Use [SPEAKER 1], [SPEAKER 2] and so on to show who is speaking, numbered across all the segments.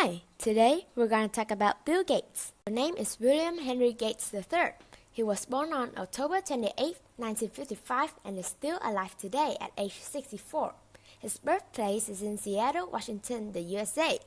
[SPEAKER 1] Hi, today we're going to talk about Bill Gates. His name is William Henry Gates III. He was born on October 28, 1955 and is still alive today at age 64. His birthplace is in Seattle, Washington, the USA.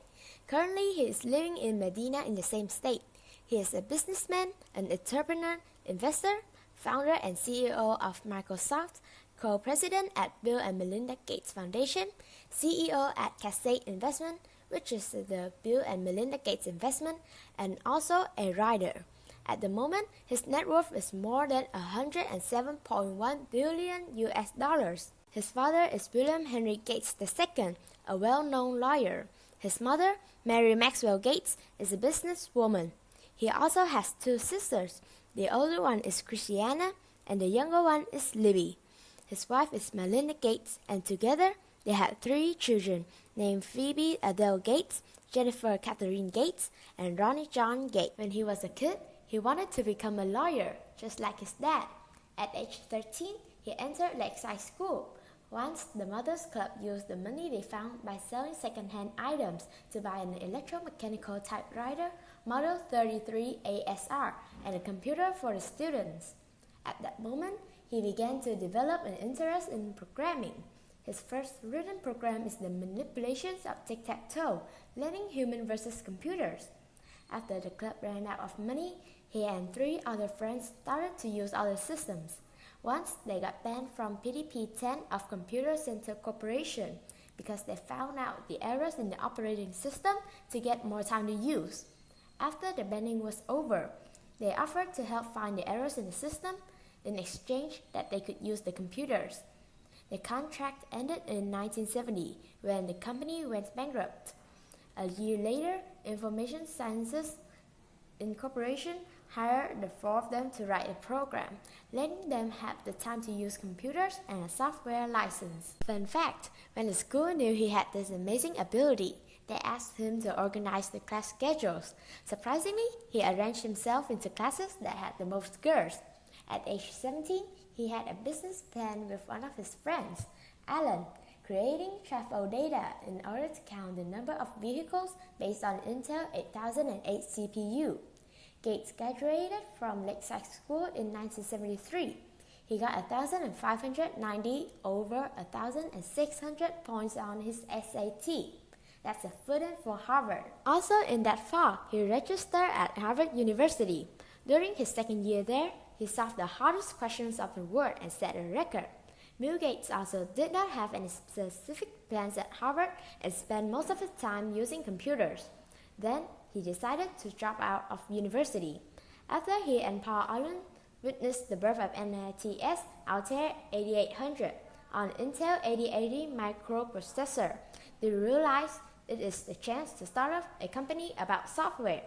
[SPEAKER 1] Currently, he is living in Medina in the same state. He is a businessman, an entrepreneur, investor, founder and CEO of Microsoft, co-president at Bill and Melinda Gates Foundation, CEO at Cascade Investment, which is the Bill and Melinda Gates Investment, and also a writer. At the moment, his net worth is more than $107.1 billion US. His father is William Henry Gates II, a well-known lawyer. His mother, Mary Maxwell Gates, is a businesswoman. He also has two sisters. The older one is Christiana, and the younger one is Libby. His wife is Melinda Gates, and together they had three children named Phoebe Adele Gates, Jennifer Catherine Gates, and Ronnie John Gates. When he was a kid, he wanted to become a lawyer, just like his dad. At age 13, he entered Lakeside School. Once, the Mothers Club used the money they found by selling second-hand items to buy an electromechanical typewriter, Model 33 ASR, and a computer for the students. At that moment, he began to develop an interest in programming. His first written program is the manipulations of tic-tac-toe, learning human versus computers. After the club ran out of money, he and three other friends started to use other systems. Once, they got banned from PDP-10 of Computer Center Corporation because they found out the errors in the operating system to get more time to use. After the banning was over, they offered to help find the errors in the system in exchange that they could use the computers. The contract ended in 1970 when the company went bankrupt. A year later, Information Sciences Incorporation hired the four of them to write a program, letting them have the time to use computers and a software license. Fun fact, when the school knew he had this amazing ability, they asked him to organize the class schedules. Surprisingly, he arranged himself into classes that had the most girls. At age 17, he had a business plan with one of his friends, Alan, creating travel data in order to count the number of vehicles based on Intel 8008 CPU. Gates graduated from Lakeside School in 1973. He got 1,590 over 1,600 points on his SAT. That's a footing for Harvard. Also in that fall, he registered at Harvard University. During his second year there, he solved the hardest questions of the world and set a record. Bill Gates also did not have any specific plans at Harvard and spent most of his time using computers. Then, he decided to drop out of university. After he and Paul Allen witnessed the birth of NIT's Altair 8800 on Intel 8080 microprocessor, they realized it is the chance to start off a company about software.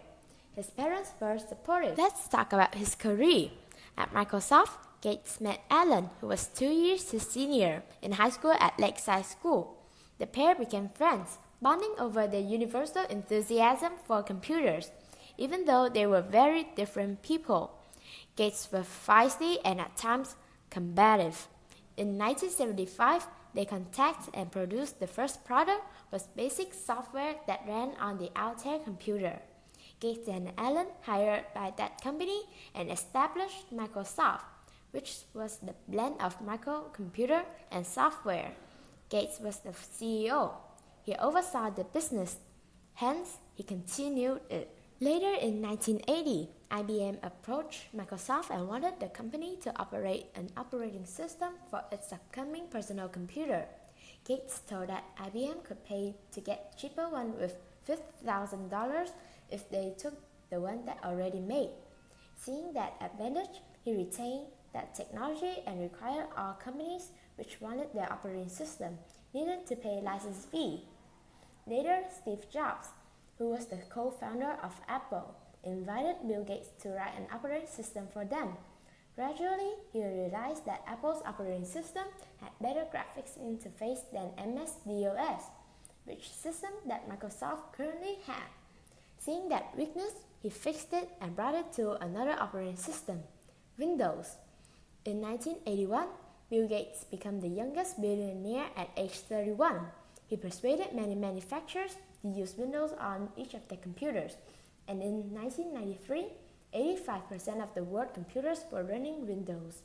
[SPEAKER 1] His parents were supportive. Let's talk about his career. At Microsoft, Gates met Alan, who was 2 years his senior, in high school at Lakeside School. The pair became friends, bonding over their universal enthusiasm for computers, even though they were very different people. Gates was feisty and at times combative. In 1975, they contacted and produced the first product was basic software that ran on the Altair computer. Gates and Allen hired by that company and established Microsoft, which was the blend of microcomputer and software. Gates was the CEO. He oversaw the business, hence he continued it. Later in 1980, IBM approached Microsoft and wanted the company to operate an operating system for its upcoming personal computer. Gates told that IBM could pay to get cheaper one with $50,000 if they took the one that already made. Seeing that advantage, he retained that technology and required all companies which wanted their operating system needed to pay license fee. Later, Steve Jobs, who was the co-founder of Apple, invited Bill Gates to write an operating system for them. Gradually, he realized that Apple's operating system had better graphics interface than MS-DOS, which system that Microsoft currently had. Seeing that weakness, he fixed it and brought it to another operating system, Windows. In 1981, Bill Gates became the youngest billionaire at age 31. He persuaded many manufacturers, to use Windows on each of their computers, and in 1993, 85% of the world computers were running Windows.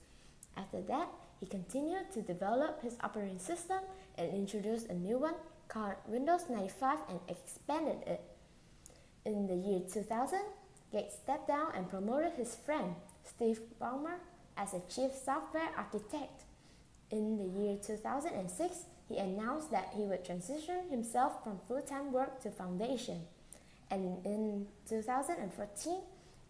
[SPEAKER 1] After that, he continued to develop his operating system and introduced a new one called Windows 95 and expanded it. In the year 2000, Gates stepped down and promoted his friend, Steve Ballmer, as a chief software architect. In the year 2006, he announced that he would transition himself from full-time work to foundation. And in 2014,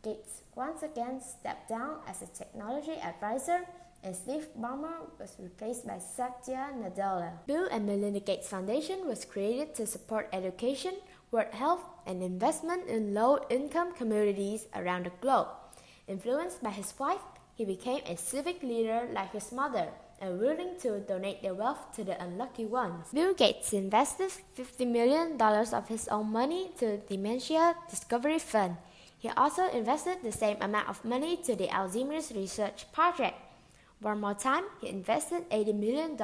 [SPEAKER 1] Gates once again stepped down as a technology advisor, and Steve Ballmer was replaced by Satya Nadella. Bill and Melinda Gates Foundation was created to support education, world health, and investment in low-income communities around the globe. Influenced by his wife, he became a civic leader like his mother and willing to donate their wealth to the unlucky ones. Bill Gates invested $50 million of his own money to the Dementia Discovery Fund. He also invested the same amount of money to the Alzheimer's Research Project. One more time, he invested $80 million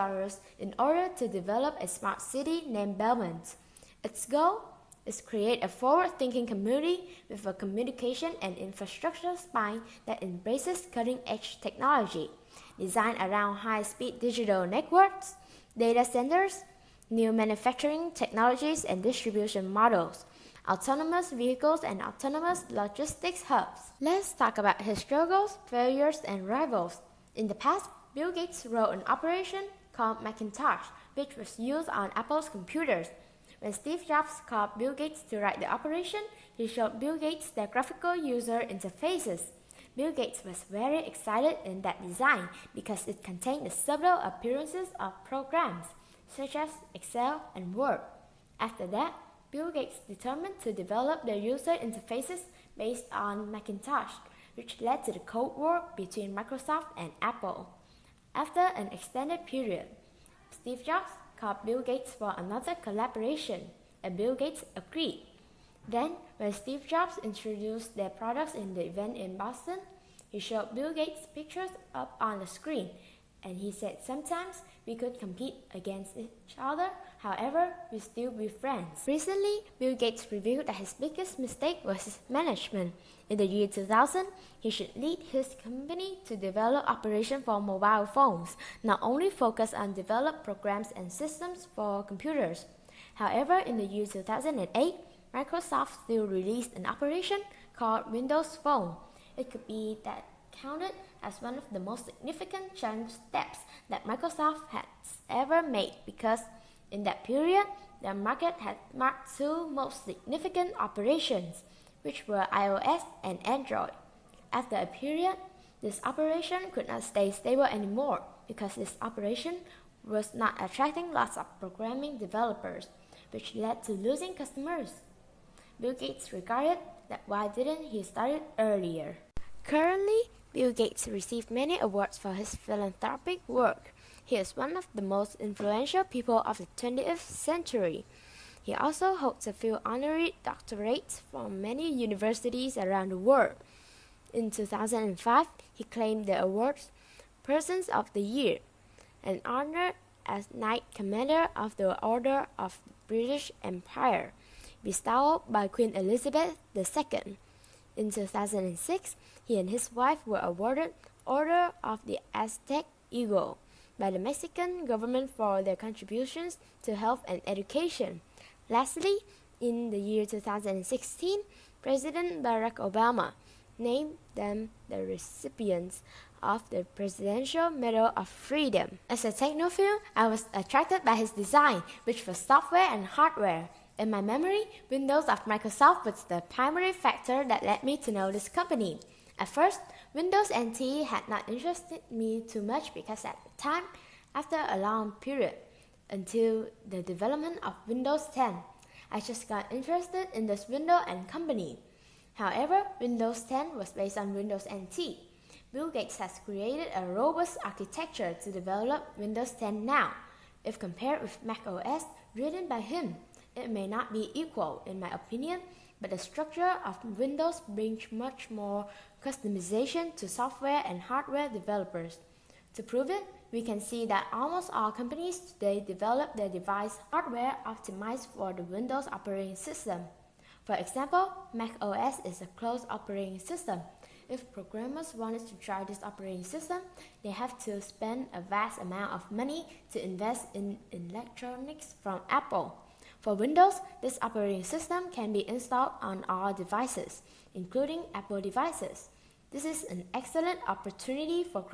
[SPEAKER 1] in order to develop a smart city named Belmont. Its goal is to create a forward-thinking community with a communication and infrastructure spine that embraces cutting-edge technology, designed around high-speed digital networks, data centers, new manufacturing technologies and distribution models, autonomous vehicles, and autonomous logistics hubs. Let's talk about his struggles, failures, and rivals. In the past, Bill Gates wrote an operation called Macintosh, which was used on Apple's computers. When Steve Jobs called Bill Gates to write the operation, he showed Bill Gates their graphical user interfaces. Bill Gates was very excited in that design because it contained the subtle appearances of programs, such as Excel and Word. After that, Bill Gates determined to develop the user interfaces based on Macintosh, which led to the Cold War between Microsoft and Apple. After an extended period, Steve Jobs called Bill Gates for another collaboration, and Bill Gates agreed. Then, when Steve Jobs introduced their products in the event in Boston, he showed Bill Gates pictures up on the screen, and he said sometimes we could compete against each other, however, we still be friends. Recently, Bill Gates revealed that his biggest mistake was his management. In the year 2000, he should lead his company to develop operation for mobile phones, not only focus on develop programs and systems for computers. However, in the year 2008, Microsoft still released an operation called Windows Phone. It could be that counted as one of the most significant change steps that Microsoft has ever made because in that period, the market had marked two most significant operations, which were iOS and Android. After a period, this operation could not stay stable anymore because this operation was not attracting lots of programming developers, which led to losing customers. Bill Gates regarded that why didn't he start it earlier? Currently, Bill Gates received many awards for his philanthropic work. He is one of the most influential people of the 20th century. He also holds a few honorary doctorates from many universities around the world. In 2005, he claimed the award's Persons of the Year, an honor as Knight Commander of the Order of the British Empire, bestowed by Queen Elizabeth II. In 2006, he and his wife were awarded Order of the Aztec Eagle by the Mexican government for their contributions to health and education. Lastly, in the year 2016, President Barack Obama named them the recipients of the Presidential Medal of Freedom. As a technophile, I was attracted by his design, which was software and hardware. In my memory, Windows of Microsoft was the primary factor that led me to know this company. At first, Windows NT had not interested me too much because at the time, after a long period, until the development of Windows 10, I just got interested in this window and company. However, Windows 10 was based on Windows NT. Bill Gates has created a robust architecture to develop Windows 10 now. If compared with Mac OS written by him, it may not be equal in my opinion, but the structure of Windows brings much more customization to software and hardware developers. To prove it, we can see that almost all companies today develop their device hardware optimized for the Windows operating system. For example, Mac OS is a closed operating system. If programmers wanted to try this operating system, they have to spend a vast amount of money to invest in electronics from Apple. For Windows, this operating system can be installed on all devices, including Apple devices. This is an excellent opportunity for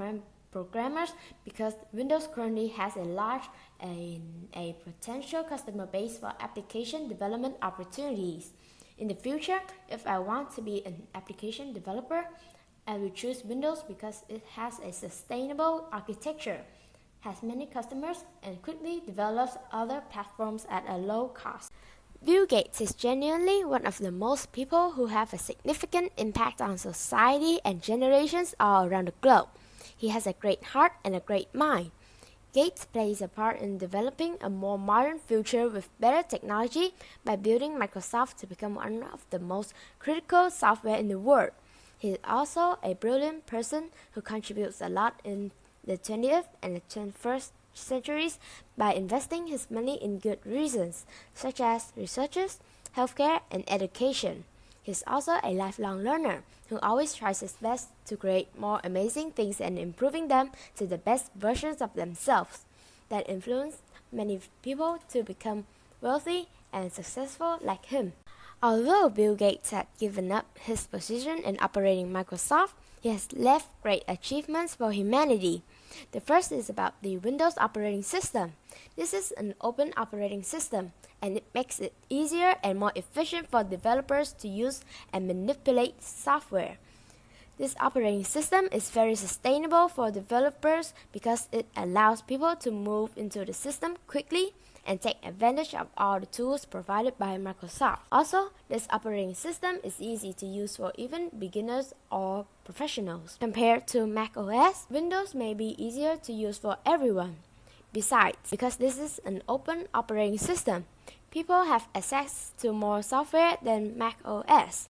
[SPEAKER 1] programmers because Windows currently has a large a potential customer base for application development opportunities. In the future, if I want to be an application developer, I will choose Windows because it has a sustainable architecture, has many customers, and quickly develops other platforms at a low cost. Bill Gates is genuinely one of the most people who have a significant impact on society and generations all around the globe. He has a great heart and a great mind. Gates plays a part in developing a more modern future with better technology by building Microsoft to become one of the most critical software in the world. He is also a brilliant person who contributes a lot in the 20th and the 21st centuries by investing his money in good reasons, such as research, healthcare, and education. He's also a lifelong learner who always tries his best to create more amazing things and improving them to the best versions of themselves that influence many people to become wealthy and successful like him. Although Bill Gates had given up his position in operating Microsoft, he has left great achievements for humanity. The first is about the Windows operating system. This is an open operating system, and it makes it easier and more efficient for developers to use and manipulate software. This operating system is very sustainable for developers because it allows people to move into the system quickly and take advantage of all the tools provided by Microsoft. Also, this operating system is easy to use for even beginners or professionals. Compared to Mac OS, Windows may be easier to use for everyone. Besides, because this is an open operating system, people have access to more software than Mac OS.